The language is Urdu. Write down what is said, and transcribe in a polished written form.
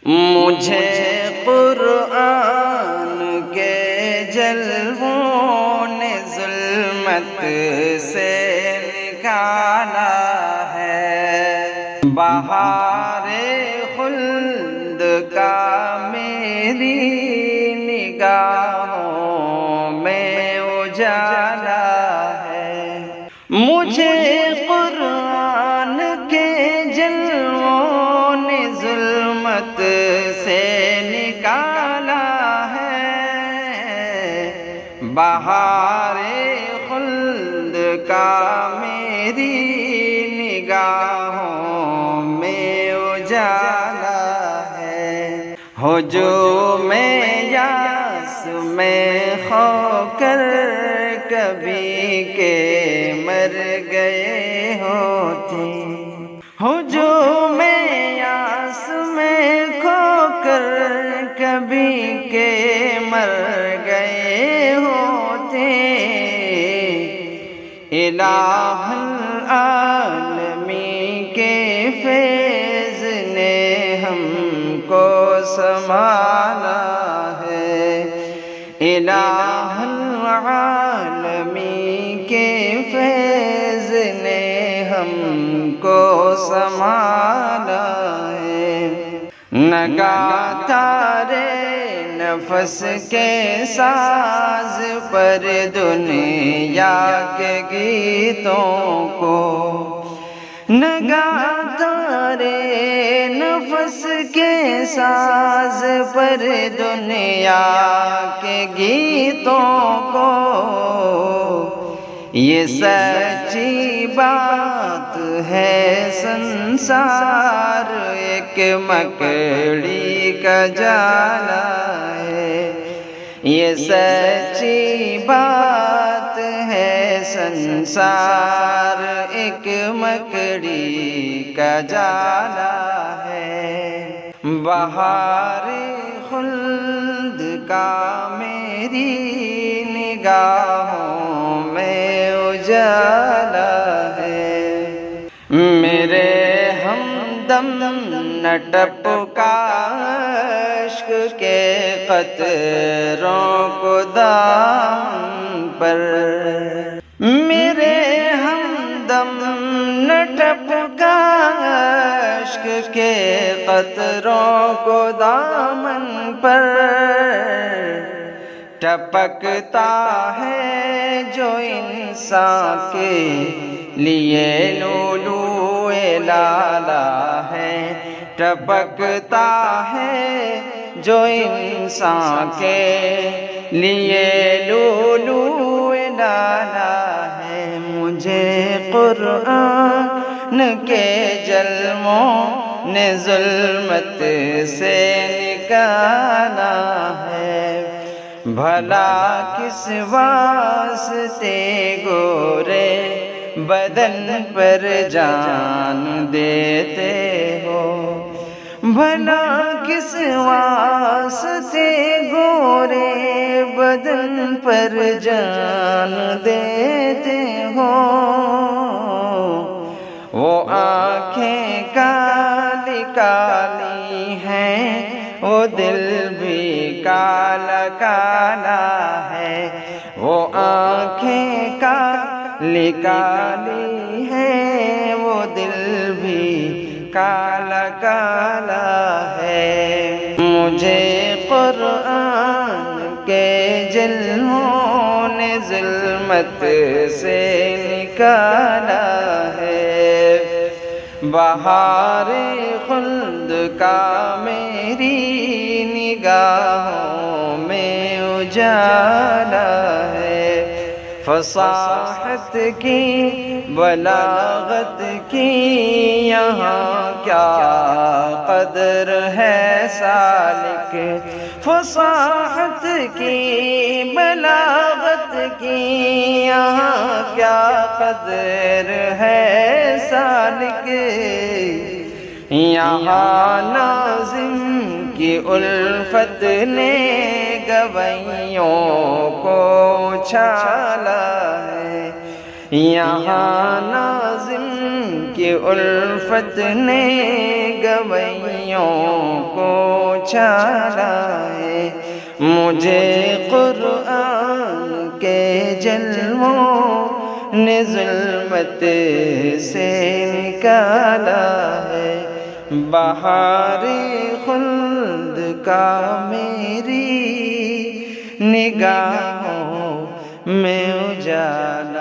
مجھے قرآن کے جلووں نے ظلمت سے نکالا ہے، بہار خلد کا میری نگاہوں میں اجالا ہے۔ مجھے قرآن کے جلووں نے ظلمت سے نکالا ہے، بہار خلد کا میری نگاہوں میں اجالا ہے۔ ہجوم یاس میں خو کر کبھی کے مر گئے ہوتے، ہجوم یاس میں کھو کر کبھی کے مر گئے ہوتے، الہ العالمین کے فیض نے ہم کو سنبھالا ہے، الہ العالمین کے فیض نے ہم کو سنبھالا ہے۔ نگاہ تارے نفس کے ساز پر دنیا کے گیتوں کو، نگاہ تارے نفس کے ساز پر دنیا کے گیتوں کو، یہ سچی بات ہے سنسار ایک مکڑی کا جالا ہے، یہ سچی بات ہے سنسار ایک مکڑی کا جالا ہے، بہار خلد کا میری نگاہوں میں اجالا ہے۔ میرے ہمدم نہ ٹپکا اشک کے قطروں کو دامن پر، میرے ہمدم نہ ٹپکا اشک کے قطروں کو دامن پر، ٹپکتا ہے جو انسان کے لیے لؤلؤ لالا ہے، ٹپکتا ہے جو انسان کے لیے لؤلؤ لالا ہے۔ مجھے قرآن کے جلووں نے ظلمت سے نکالا ہے، بھلا کس واسطے گورے بدن پر جان دیتے ہو، بھلا کس واسطے گورے بدن پر جان دیتے ہو، وہ آنکھیں کالی کالی ہیں، وہ دل بھی کالا کالا ہے، وہ آنکھیں کالی کالی ہیں، وہ دل بھی کالا کالا ہے۔ مجھے قرآن کے جلووں نے ظلمت سے نکالا ہے، بہار خلد کا میری نگاہوں میں اجالا ہے، فصاحت کی بلاغت کی یہاں کیا قدر ہے سالک، فصاحت کی بلاغت کی یہاں کیا قدر ہے سالک، یہاں ناظم کی الفت نے گویوں کو اچھالا ہے، یہاں ناظم کی الفت نے گویوں کو اچھالا ہے، مجھے قرآن کے جلووں نے ظلمت سے نکالا ہے، بہار خلد کا میری نگاہوں میں اجالا